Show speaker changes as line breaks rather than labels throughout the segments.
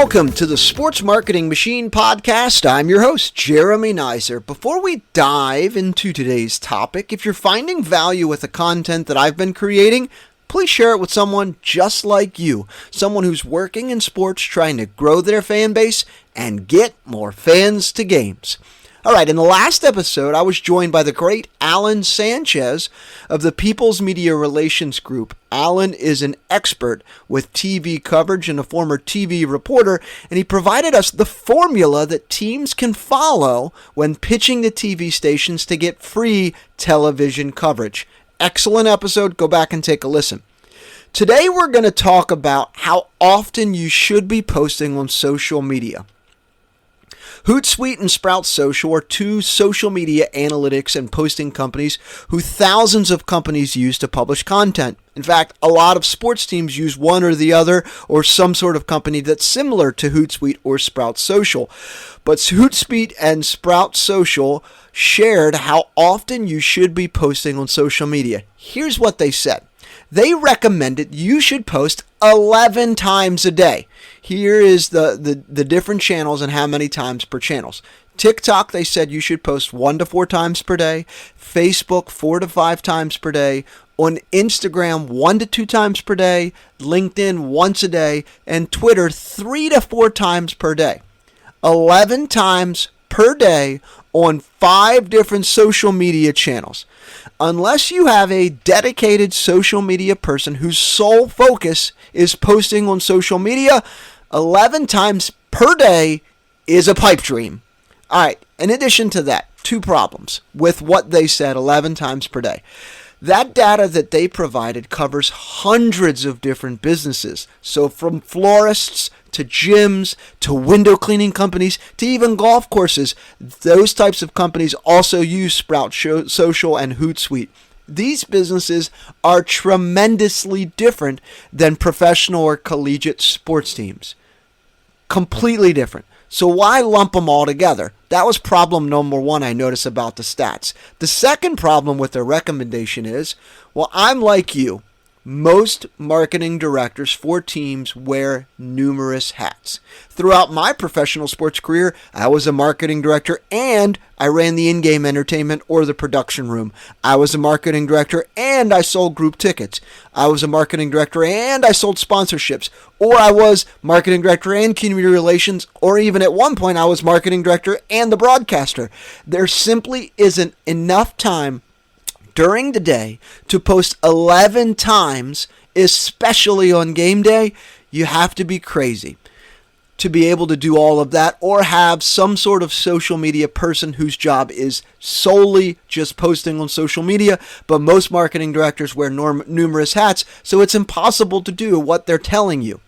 Welcome to the Sports Marketing Machine Podcast. I'm your host, Jeremy Neiser. Before we dive into today's topic, if you're finding value with the content that I've been creating, please share it with someone just like you, someone who's working in sports trying to grow their fan base and get more fans to games. All right, in the last episode, I was joined by the great Alan Sanchez of the People's Media Relations Group. Alan is an expert with TV coverage and a former TV reporter, and he provided us the formula that teams can follow when pitching to TV stations to get free television coverage. Excellent episode. Go back and take a listen. Today, we're going to talk about how often you should be posting on social media. Hootsuite and Sprout Social are two social media analytics and posting companies who thousands of companies use to publish content. In fact, a lot of sports teams use one or the other or some sort of company that's similar to Hootsuite or Sprout Social. But Hootsuite and Sprout Social shared how often you should be posting on social media. Here's what they said. They recommended you should post 11 times a day. Here is the different channels and how many times per channels. TikTok, they said you should post 1 to 4 times per day. Facebook, 4 to 5 times per day. On Instagram, 1 to 2 times per day. LinkedIn, once a day. And Twitter, 3 to 4 times per day. 11 times per day on 5 different social media channels. Unless you have a dedicated social media person whose sole focus is posting on social media, 11 times per day is a pipe dream. All right, in addition to that, 2 problems with what they said 11 times per day. That data that they provided covers hundreds of different businesses. So from florists to gyms to window cleaning companies to even golf courses, those types of companies also use Sprout Social and Hootsuite. These businesses are tremendously different than professional or collegiate sports teams. Completely different. So why lump them all together? That was problem number 1 I noticed about the stats. The second problem with their recommendation is, well, I'm like you. Most marketing directors for teams wear numerous hats. Throughout my professional sports career, I was a marketing director and I ran the in-game entertainment or the production room. I was a marketing director and I sold group tickets. I was a marketing director and I sold sponsorships. Or I was marketing director and community relations, or even at one point I was marketing director and the broadcaster. There simply isn't enough time during the day to post 11 times, especially on game day. You have to be crazy to be able to do all of that, or have some sort of social media person whose job is solely just posting on social media. But most marketing directors wear numerous hats, so it's impossible to do what they're telling you.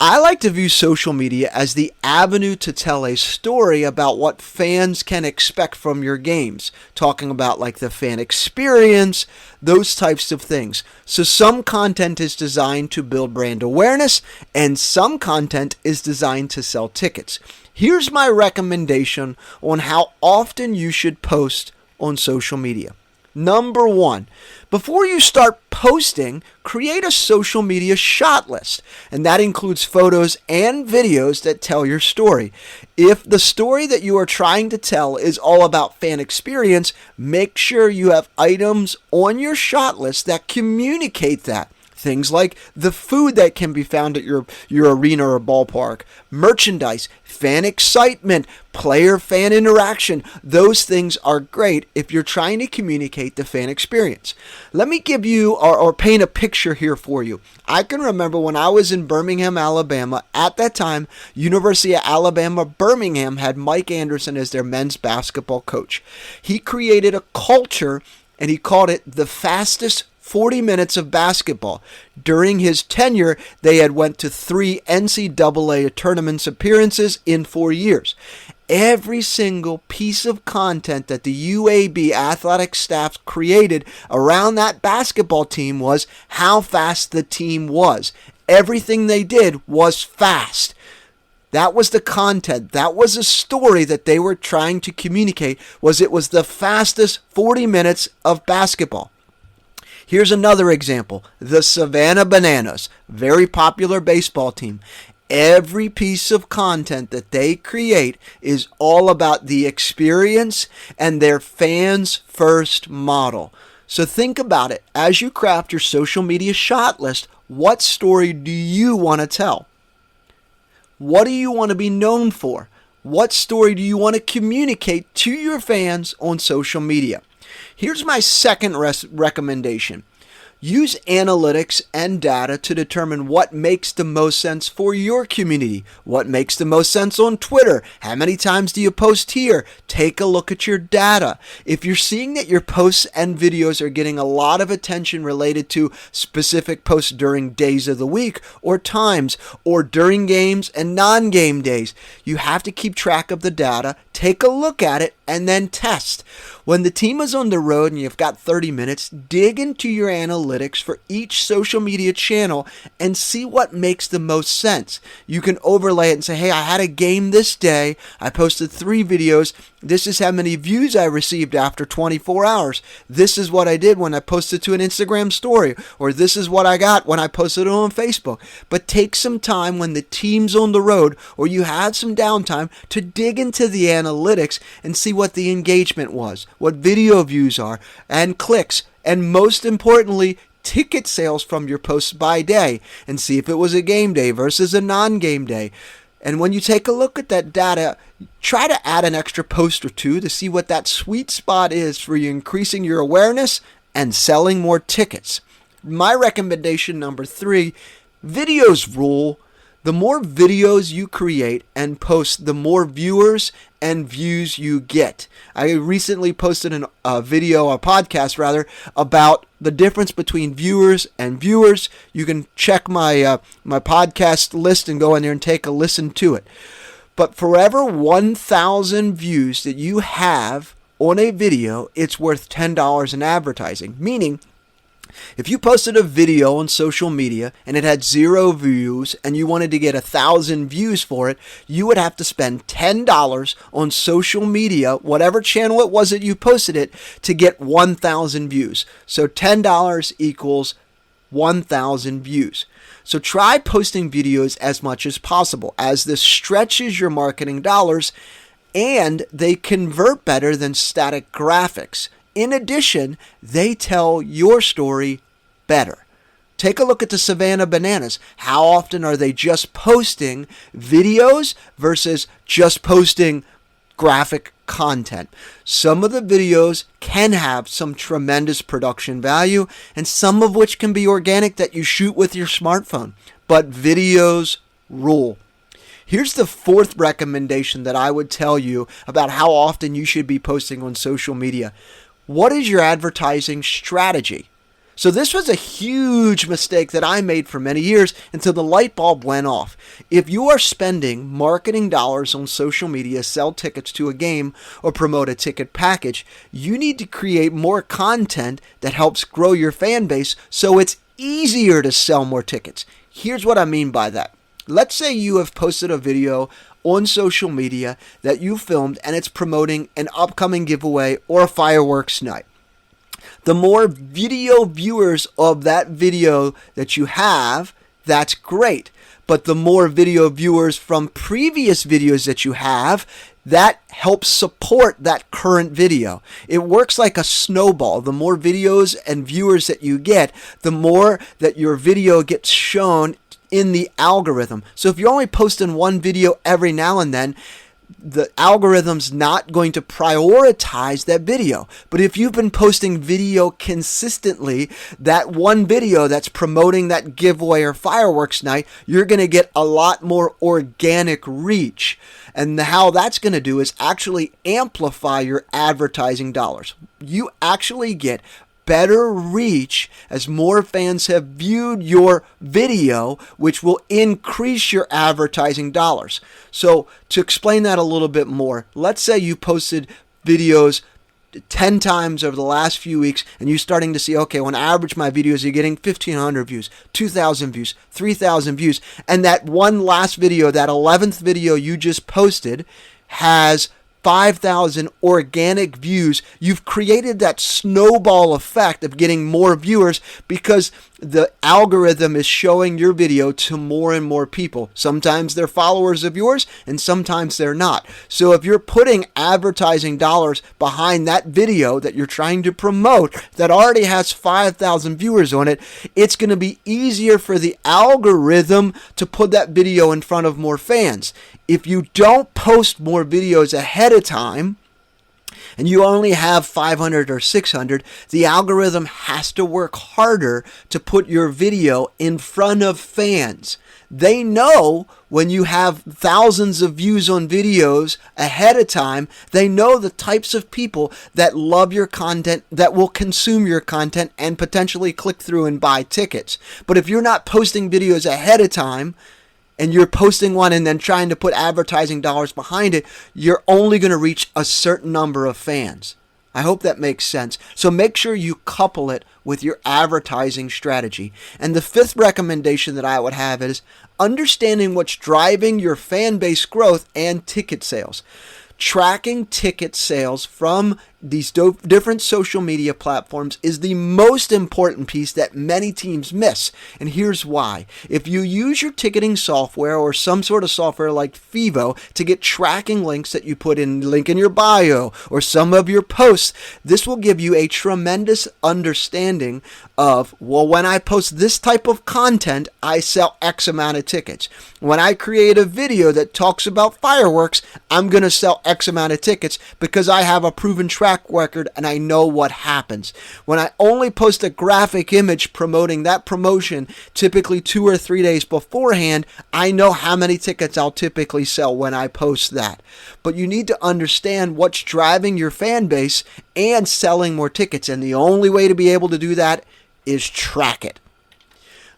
I like to view social media as the avenue to tell a story about what fans can expect from your games, talking about like the fan experience, those types of things. So some content is designed to build brand awareness, and some content is designed to sell tickets. Here's my recommendation on how often you should post on social media. Number 1, before you start posting, create a social media shot list. And that includes photos and videos that tell your story. If the story that you are trying to tell is all about fan experience, make sure you have items on your shot list that communicate that. Things like the food that can be found at your arena or ballpark, merchandise, fan excitement, player-fan interaction. Those things are great if you're trying to communicate the fan experience. Let me give you or paint a picture here for you. I can remember when I was in Birmingham, Alabama. At that time, University of Alabama, Birmingham had Mike Anderson as their men's basketball coach. He created a culture and he called it the fastest 40 minutes of basketball. During his tenure, they had went to 3 NCAA tournaments appearances in 4 years. Every single piece of content that the UAB athletic staff created around that basketball team was how fast the team was. Everything they did was fast. That was the content. That was a story that they were trying to communicate. It was the fastest 40 minutes of basketball. Here's another example. The Savannah Bananas, very popular baseball team. Every piece of content that they create is all about the experience and their fans first model. So think about it. As you craft your social media shot list, what story do you want to tell? What do you want to be known for? What story do you want to communicate to your fans on social media? Here's my second recommendation. Use analytics and data to determine what makes the most sense for your community. What makes the most sense on Twitter? How many times do you post here? Take a look at your data. If you're seeing that your posts and videos are getting a lot of attention related to specific posts during days of the week or times or during games and non-game days, you have to keep track of the data, take a look at it, and then test. When the team is on the road and you've got 30 minutes, dig into your analytics for each social media channel and see what makes the most sense. You can overlay it and say, hey, I had a game this day. I posted 3 videos. This is how many views I received after 24 hours. This is what I did when I posted to an Instagram story, or this is what I got when I posted it on Facebook. But take some time when the team's on the road or you had some downtime to dig into the analytics and see what the engagement was, what video views are, and clicks, and most importantly, ticket sales from your posts by day, and see if it was a game day versus a non-game day. And when you take a look at that data, try to add an extra post or 2 to see what that sweet spot is for you increasing your awareness and selling more tickets. My recommendation number 3, videos rule. The more videos you create and post, the more viewers and views you get. I recently posted a podcast about the difference between viewers and viewers. You can check my podcast list and go in there and take a listen to it. But for every 1,000 views that you have on a video, it's worth $10 in advertising. Meaning, if you posted a video on social media and it had 0 views and you wanted to get 1,000 views for it, you would have to spend $10 on social media, whatever channel it was that you posted it, to get 1,000 views. So $10 equals 1,000 views. So try posting videos as much as possible, as this stretches your marketing dollars and they convert better than static graphics. In addition, they tell your story better. Take a look at the Savannah Bananas. How often are they just posting videos versus just posting graphic content? Some of the videos can have some tremendous production value, and some of which can be organic that you shoot with your smartphone. But videos rule. Here's the 4th recommendation that I would tell you about how often you should be posting on social media. What is your advertising strategy? So this was a huge mistake that I made for many years until the light bulb went off. If you are spending marketing dollars on social media, sell tickets to a game, or promote a ticket package, you need to create more content that helps grow your fan base so it's easier to sell more tickets. Here's what I mean by that. Let's say you have posted a video on social media that you filmed and it's promoting an upcoming giveaway or a fireworks night. The more video viewers of that video that you have, that's great. But the more video viewers from previous videos that you have, that helps support that current video. It works like a snowball. The more videos and viewers that you get, the more that your video gets shown in the algorithm. So if you're only posting one video every now and then, the algorithm's not going to prioritize that video. But if you've been posting video consistently, that one video that's promoting that giveaway or fireworks night, you're going to get a lot more organic reach. And how that's going to do is actually amplify your advertising dollars. You actually get better reach as more fans have viewed your video, which will increase your advertising dollars. So to explain that a little bit more, let's say you posted videos 10 times over the last few weeks and you're starting to see, okay, on average my videos are getting 1,500 views, 2,000 views, 3,000 views, and that one last video, that 11th video you just posted, has 5,000 organic views, you've created that snowball effect of getting more viewers because the algorithm is showing your video to more and more people. Sometimes they're followers of yours and sometimes they're not. So if you're putting advertising dollars behind that video that you're trying to promote that already has 5,000 viewers on it, it's going to be easier for the algorithm to put that video in front of more fans. If you don't post more videos ahead of time, and you only have 500 or 600, the algorithm has to work harder to put your video in front of fans. They know when you have thousands of views on videos ahead of time, they know the types of people that love your content, that will consume your content and potentially click through and buy tickets. But if you're not posting videos ahead of time, and you're posting one and then trying to put advertising dollars behind it, you're only going to reach a certain number of fans. I hope that makes sense. So make sure you couple it with your advertising strategy. And the fifth recommendation that I would have is understanding what's driving your fan base growth and ticket sales. Tracking ticket sales from these different social media platforms is the most important piece that many teams miss. And here's why. If you use your ticketing software or some sort of software like Fivo to get tracking links that you put in link in your bio or some of your posts, this will give you a tremendous understanding of, well, when I post this type of content, I sell X amount of tickets. When I create a video that talks about fireworks, I'm going to sell X amount of tickets because I have a proven track record and I know what happens. When I only post a graphic image promoting that promotion, typically 2 or 3 days beforehand, I know how many tickets I'll typically sell when I post that. But you need to understand what's driving your fan base and selling more tickets, and the only way to be able to do that is track it.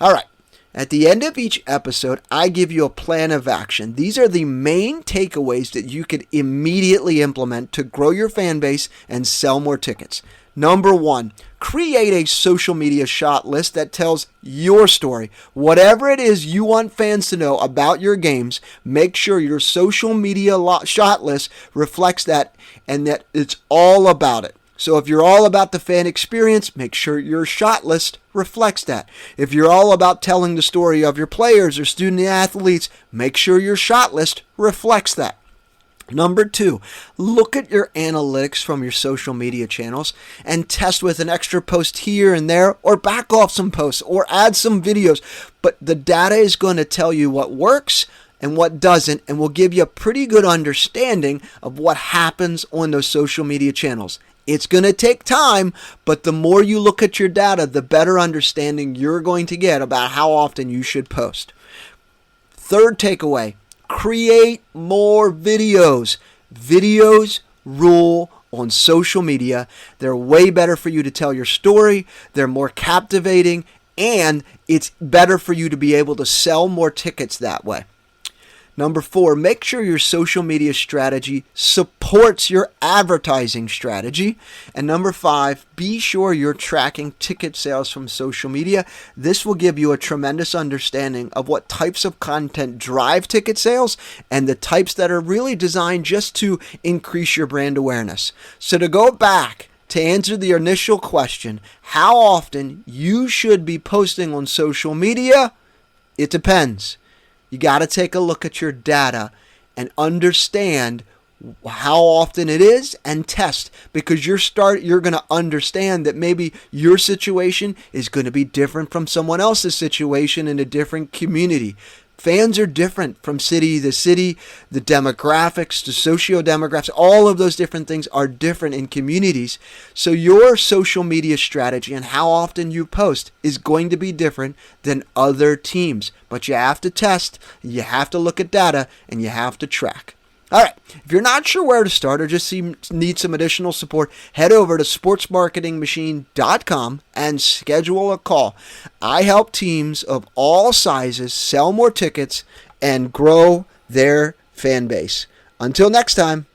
All right. At the end of each episode, I give you a plan of action. These are the main takeaways that you could immediately implement to grow your fan base and sell more tickets. Number 1, create a social media shot list that tells your story. Whatever it is you want fans to know about your games, make sure your social media shot list reflects that and that it's all about it. So if you're all about the fan experience, make sure your shot list reflects that. If you're all about telling the story of your players or student athletes, make sure your shot list reflects that. Number 2, look at your analytics from your social media channels and test with an extra post here and there, or back off some posts or add some videos. But the data is going to tell you what works and what doesn't, and will give you a pretty good understanding of what happens on those social media channels. It's going to take time, but the more you look at your data, the better understanding you're going to get about how often you should post. Third takeaway, create more videos. Videos rule on social media. They're way better for you to tell your story. They're more captivating, and it's better for you to be able to sell more tickets that way. Number 4, make sure your social media strategy supports your advertising strategy. And number 5, be sure you're tracking ticket sales from social media. This will give you a tremendous understanding of what types of content drive ticket sales and the types that are really designed just to increase your brand awareness. So to go back to answer the initial question, how often you should be posting on social media, it depends. You got to take a look at your data and understand how often it is and test, because you're going to understand that maybe your situation is going to be different from someone else's situation in a different community. Fans are different from city to city. The demographics, the socio-demographics, all of those different things are different in communities. So your social media strategy and how often you post is going to be different than other teams. But you have to test, you have to look at data, and you have to track. All right, if you're not sure where to start or just need some additional support, head over to sportsmarketingmachine.com and schedule a call. I help teams of all sizes sell more tickets and grow their fan base. Until next time.